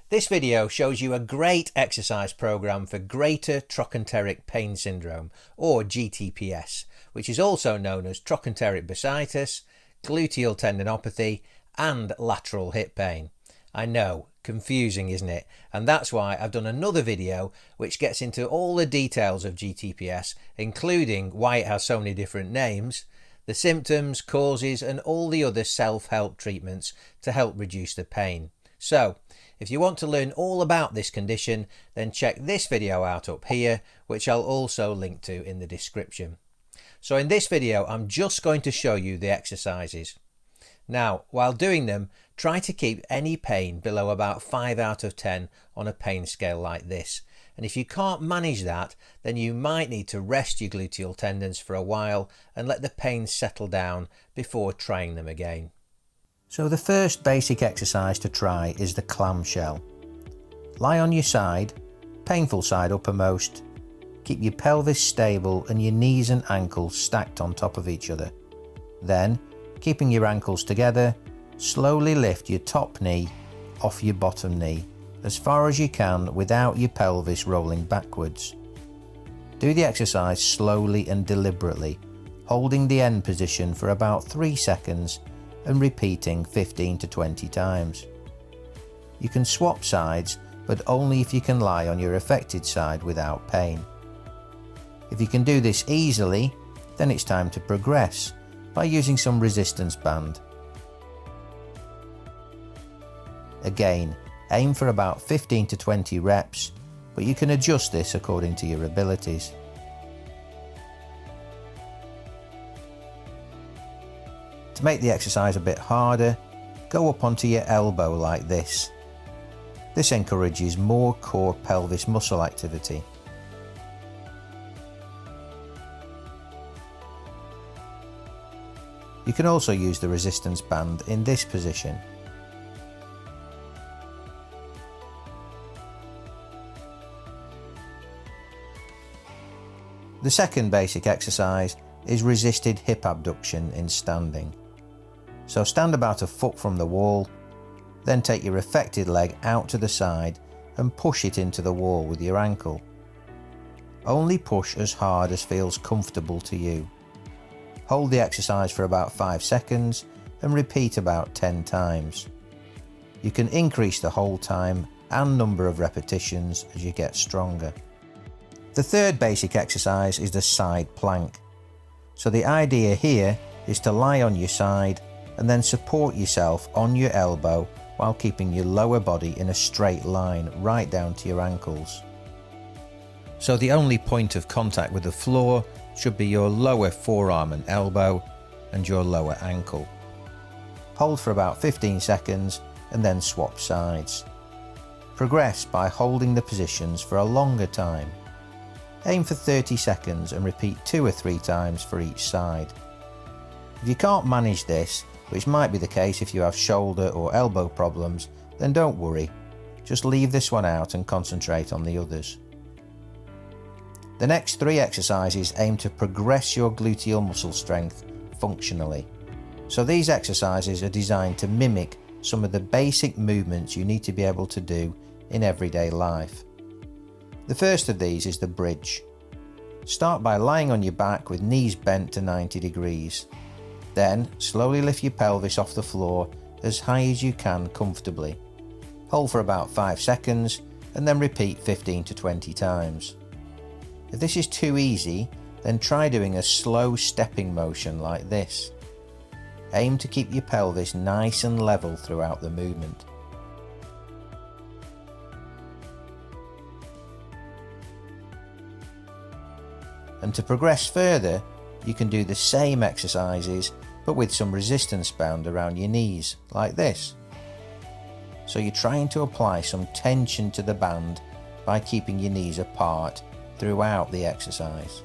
This video shows you a great exercise program for Greater Trochanteric Pain Syndrome, or GTPS, which is also known as Trochanteric Bursitis, Gluteal Tendonopathy and Lateral hip pain. I know, confusing isn't it? And that's why I've done another video which gets into all the details of GTPS, including why it has so many different names, the symptoms, causes and all the other self-help treatments to help reduce the pain. So, if you want to learn all about this condition, then check this video out up here, which I'll also link to in the description. So in this video, I'm just going to show you the exercises. Now, while doing them, try to keep any pain below about 5 out of 10 on a pain scale like this. And if you can't manage that, then you might need to rest your gluteal tendons for a while and let the pain settle down before trying them again. So the first basic exercise to try is the clamshell. Lie on your side, painful side uppermost. Keep your pelvis stable and your knees and ankles stacked on top of each other. Then, keeping your ankles together, slowly lift your top knee off your bottom knee as far as you can without your pelvis rolling backwards. Do the exercise slowly and deliberately, holding the end position for about 3 seconds and repeating 15 to 20 times. You can swap sides, but only if you can lie on your affected side without pain. If you can do this easily, then it's time to progress by using some resistance band. Again, aim for about 15 to 20 reps, but you can adjust this according to your abilities. To make the exercise a bit harder, go up onto your elbow like this. This encourages more core pelvis muscle activity. You can also use the resistance band in this position. The second basic exercise is resisted hip abduction in standing. So stand about a foot from the wall, then take your affected leg out to the side and push it into the wall with your ankle. Only push as hard as feels comfortable to you. Hold the exercise for about 5 seconds and repeat about 10 times. You can increase the hold time and number of repetitions as you get stronger. The third basic exercise is the side plank. So the idea here is to lie on your side and then support yourself on your elbow while keeping your lower body in a straight line right down to your ankles. So the only point of contact with the floor should be your lower forearm and elbow and your lower ankle. Hold for about 15 seconds and then swap sides. Progress by holding the positions for a longer time. Aim for 30 seconds and repeat 2 or 3 times for each side. If you can't manage this, which might be the case if you have shoulder or elbow problems, then don't worry. Just leave this one out and concentrate on the others. The next 3 exercises aim to progress your gluteal muscle strength functionally. So these exercises are designed to mimic some of the basic movements you need to be able to do in everyday life. The first of these is the bridge. Start by lying on your back with knees bent to 90 degrees. Then slowly lift your pelvis off the floor as high as you can comfortably. Hold for about 5 seconds and then repeat 15 to 20 times. If this is too easy, then try doing a slow stepping motion like this. Aim to keep your pelvis nice and level throughout the movement. And to progress further, you can do the same exercises but with some resistance band around your knees, like this. So you're trying to apply some tension to the band by keeping your knees apart throughout the exercise.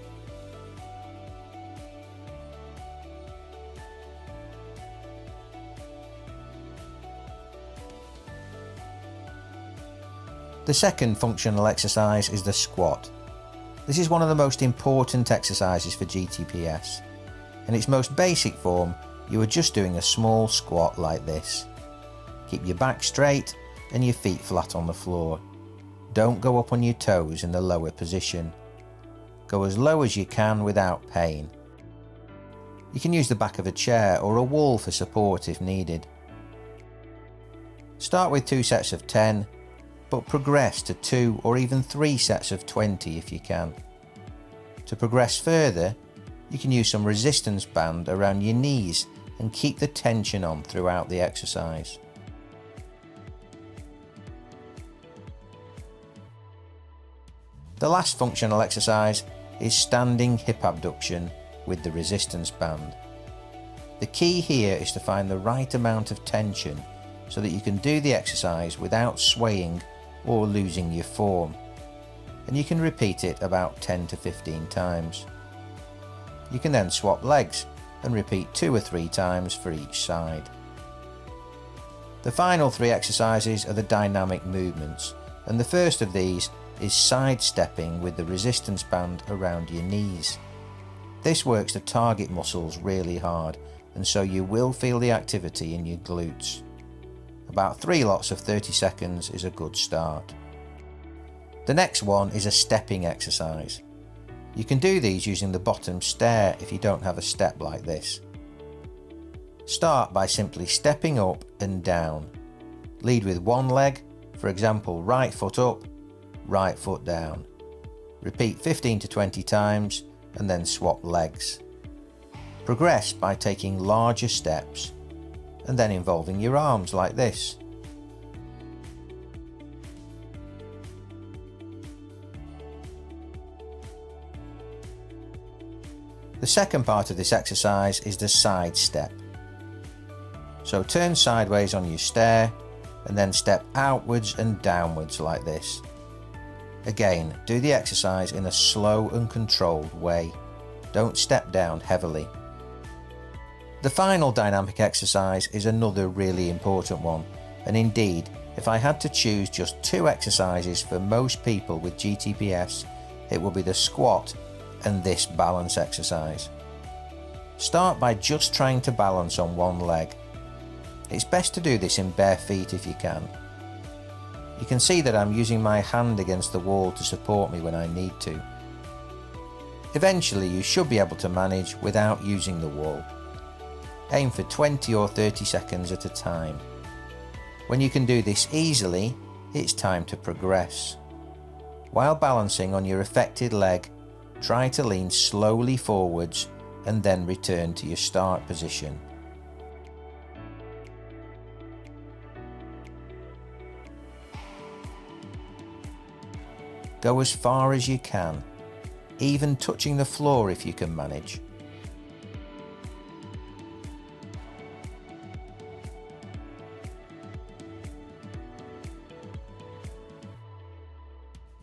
The second functional exercise is the squat. This is one of the most important exercises for GTPS. In its most basic form, you are just doing a small squat like this. Keep your back straight and your feet flat on the floor. Don't go up on your toes in the lower position. Go as low as you can without pain. You can use the back of a chair or a wall for support if needed. Start with 2 sets of 10, but progress to 2 or even 3 sets of 20 if you can. To progress further, you can use some resistance band around your knees and keep the tension on throughout the exercise. The last functional exercise is standing hip abduction with the resistance band. The key here is to find the right amount of tension so that you can do the exercise without swaying or losing your form, and you can repeat it about 10 to 15 times. You can then swap legs and repeat 2 or 3 times for each side. The final 3 exercises are the dynamic movements, and the first of these is sidestepping with the resistance band around your knees. This works the target muscles really hard, and so you will feel the activity in your glutes. About 3 lots of 30 seconds is a good start. The next one is a stepping exercise. You can do these using the bottom stair if you don't have a step like this. Start by simply stepping up and down. Lead with one leg, for example right foot up, right foot down. Repeat 15 to 20 times and then swap legs. Progress by taking larger steps and then involving your arms like this. The second part of this exercise is the side step. So turn sideways on your stair and then step outwards and downwards like this. Again, do the exercise in a slow and controlled way. Don't step down heavily. The final dynamic exercise is another really important one, and indeed, if I had to choose just 2 exercises for most people with GTPS, it would be the squat and this balance exercise. Start by just trying to balance on one leg. It's best to do this in bare feet if you can. You can see that I'm using my hand against the wall to support me when I need to. Eventually you should be able to manage without using the wall. Aim for 20 or 30 seconds at a time. When you can do this easily, it's time to progress. While balancing on your affected leg, try to lean slowly forwards and then return to your start position. Go as far as you can, even touching the floor if you can manage.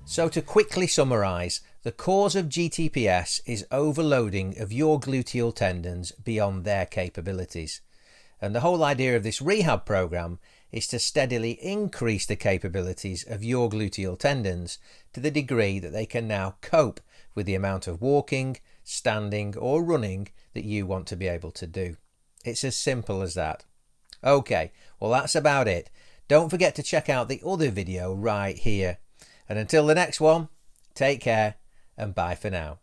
So to quickly summarise, the cause of GTPS is overloading of your gluteal tendons beyond their capabilities. And the whole idea of this rehab programme is to steadily increase the capabilities of your gluteal tendons to the degree that they can now cope with the amount of walking, standing or running that you want to be able to do. It's as simple as that. Okay, well that's about it. Don't forget to check out the other video right here. And until the next one, take care and bye for now.